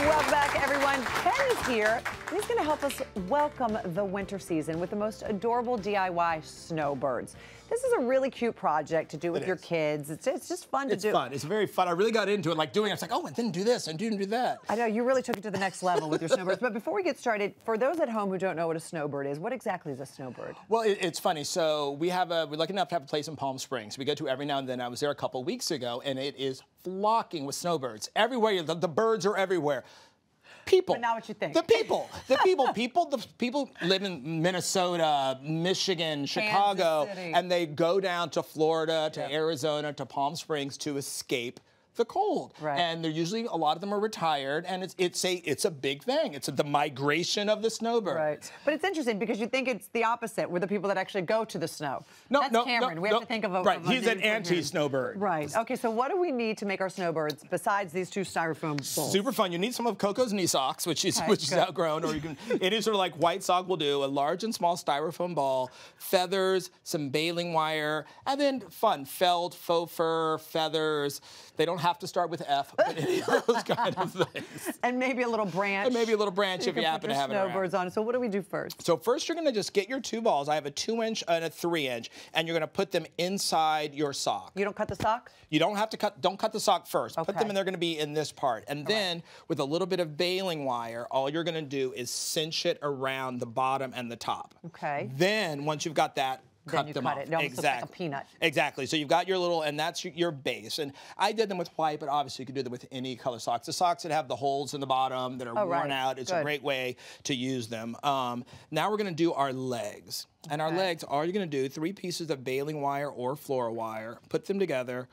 Welcome back, everyone. Ken is here, and he's going to help us welcome the winter season with the most adorable DIY snowbirds. This is a really cute project to do with your kids. It's just fun to do. It's fun. It's very fun. I really got into it, like doing it. It's like, oh, and then do this, and do that. I know, you really took it to the next level with your snowbirds. But before we get started, for those at home who don't know what a snowbird is, what exactly is a snowbird? Well, it's funny. So we're lucky enough to have a place in Palm Springs. We go to every now and then. I was there a couple weeks ago, and it is flocking with snowbirds. Everywhere, the birds are everywhere. People. But not what you think. The people. The people live in Minnesota, Michigan, Chicago, and they go down to Florida, to Arizona, to Palm Springs to escape the cold. Right. And they're usually, a lot of them are retired, and it's a big thing. It's the migration of the snowbird. Right. But it's interesting because you think it's the opposite. We're the people that actually go to the snow. That's Cameron. We have to think of a right. He's an anti-snowbird. Right. Okay. So what do we need to make our snowbirds besides these two styrofoam bowls? Super fun. You need some of Coco's knee socks, which is outgrown, or you can. It is sort of like white sock will do. A large and small styrofoam ball, feathers, some baling wire, and then fun felt, faux fur, feathers. They don't have to start with F, but any of those kind of things. And maybe a little branch. And maybe a little branch if you happen to have it around. Snowbirds on. So what do we do first? So first you're going to just get your two balls. I have a 2-inch and a 3-inch, and you're going to put them inside your sock. You don't cut the sock? You don't have to don't cut the sock first. Okay. Put them and they're going to be in this part. And then with a little bit of baling wire, all you're going to do is cinch it around the bottom and the top. Okay. Then once you've got that, cut them off. It almost looks like a peanut. Exactly. So you've got your little, and that's your base. And I did them with white, but obviously you can do them with any color socks. The socks that have the holes in the bottom that are worn out, it's a great way to use them. Now we're going to do our legs. And our legs, all you're going to do, 3 pieces of baling wire or floral wire, put them together,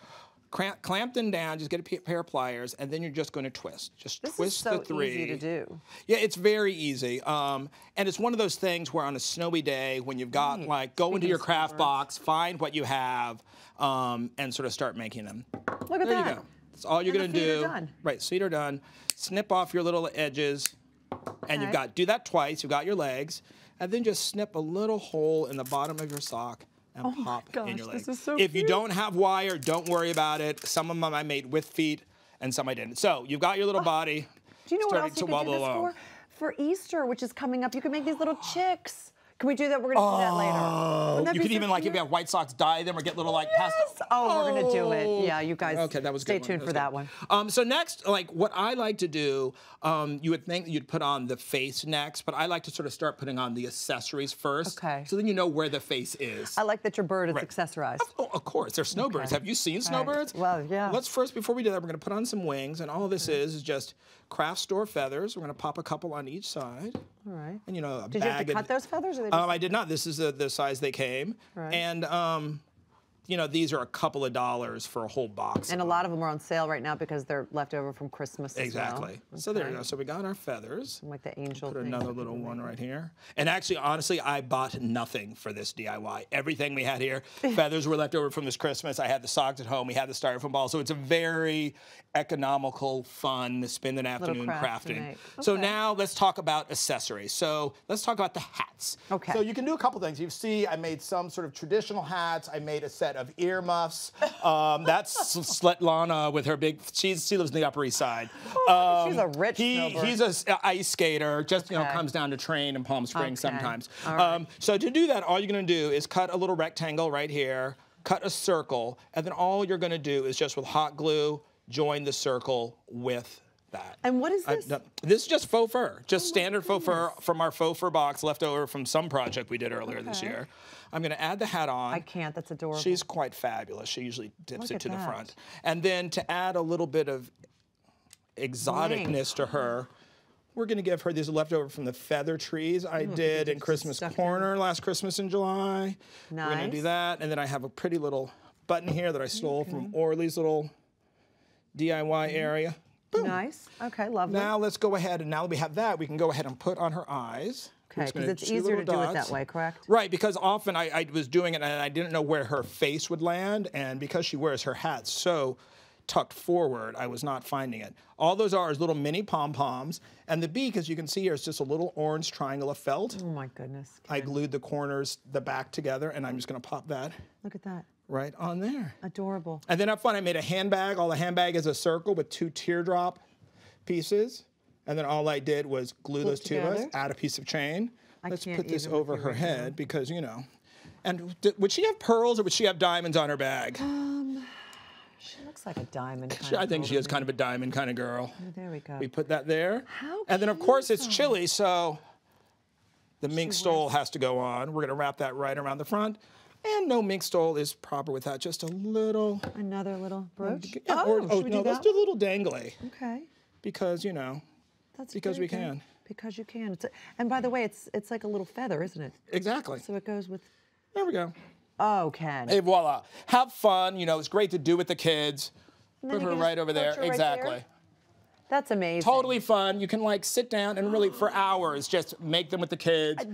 clamp them down, just get a pair of pliers, and then you're just going to twist. Just twist the 3. This is so easy to do. Yeah, it's very easy. And it's one of those things where on a snowy day, when you've got, like, go into your craft box, find what you have, and sort of start making them. Look at that. There you go. That's all you're going to do. Done. Right, feet are done. Snip off your little edges, and you've got, do that twice. You've got your legs, and then just snip a little hole in the bottom of your sock. And pop in your leg. This is so if you cute. don't have wire, don't worry about it. Some of them I made with feet, and some I didn't. So you've got your little body. Do you know what else you could do this for? For Easter, which is coming up, you can make these little chicks. Can we do that? We're going to do that later. You could even, like, if you have white socks, dye them or get little, like, pastel. Oh, we're going to do it. Yeah, you guys that was stay tuned for that one. So next, like, what I like to do, you would think you'd put on the face next, but I like to sort of start putting on the accessories first. Okay. So then you know where the face is. I like that your bird is accessorized. Of course. They're snowbirds. Have you seen snowbirds? Well, yeah. Let's first, before we do that, we're going to put on some wings, and all this is just craft store feathers. We're going to pop a couple on each side. All right. And, you know, Did you have to cut those feathers? Or they just I did not. This is the size they came. Right. And, you know, these are a couple of dollars for a whole box. And a lot of them are on sale right now because they're left over from Christmas as well. Okay. So there you go. So we got our feathers. Like the angel thing. Put another little one right here. And actually, honestly, I bought nothing for this DIY. Everything we had here, feathers were left over from this Christmas. I had the socks at home. We had the styrofoam ball. So it's a very economical, fun, spend an afternoon crafting. So now let's talk about accessories. So let's talk about the hats. Okay. So you can do a couple things. You see, I made some sort of traditional hats. I made a set of earmuffs. That's Svetlana with her big, she lives in the Upper East Side. She's a rich snowbird. He's an ice skater, just, you know, comes down to train in Palm Springs sometimes. So to do that, all you're going to do is cut a little rectangle right here, cut a circle, and then all you're going to do is just with hot glue, join the circle with that. And what is this? This is just faux fur, just standard faux fur from our faux fur box left over from some project we did earlier this year. I'm going to add the hat on. I can't, that's adorable. She's quite fabulous. She usually dips it to the front. And then to add a little bit of exoticness to her, we're going to give her these leftover from the feather trees I did in Christmas Corner last Christmas in July. Nice. We're going to do that. And then I have a pretty little button here that I stole from Orly's little DIY area. Boom. Nice. Okay, lovely. Now let's go ahead, and now that we have that, we can go ahead and put on her eyes. Okay, because it's easier to do it that way, correct? Right, because often I was doing it and I didn't know where her face would land, and because she wears her hat so tucked forward, I was not finding it. All those are is little mini pom-poms, and the beak, as you can see here, is just a little orange triangle of felt. Oh my goodness. I glued the corners, the back together, and I'm just going to pop that. Look at that. Right on there. Adorable. And then up front, I made a handbag. All the handbag is a circle with 2 teardrop pieces. And then all I did was glue those tubas, add a piece of chain. Let's put this over her head because, you know. And would she have pearls or would she have diamonds on her bag? She looks like a diamond kind of I think she is kind of a diamond kind of girl. Oh, there we go. We put that there. How cute. And then, of course, it's chilly, so the mink stole has to go on. We're going to wrap that right around the front. And no mink stole is proper without just a little... Another little brooch? Yeah, no, let's do a little dangly. Okay. Because, you know, because we can. Because you can. And by the way, it's like a little feather, isn't it? Exactly. So it goes with... There we go. Oh, Ken. Hey, voila. Have fun. You know, it's great to do with the kids. Put her right over there. Exactly. There. That's amazing. Totally fun. You can, like, sit down and really, for hours, just make them with the kids.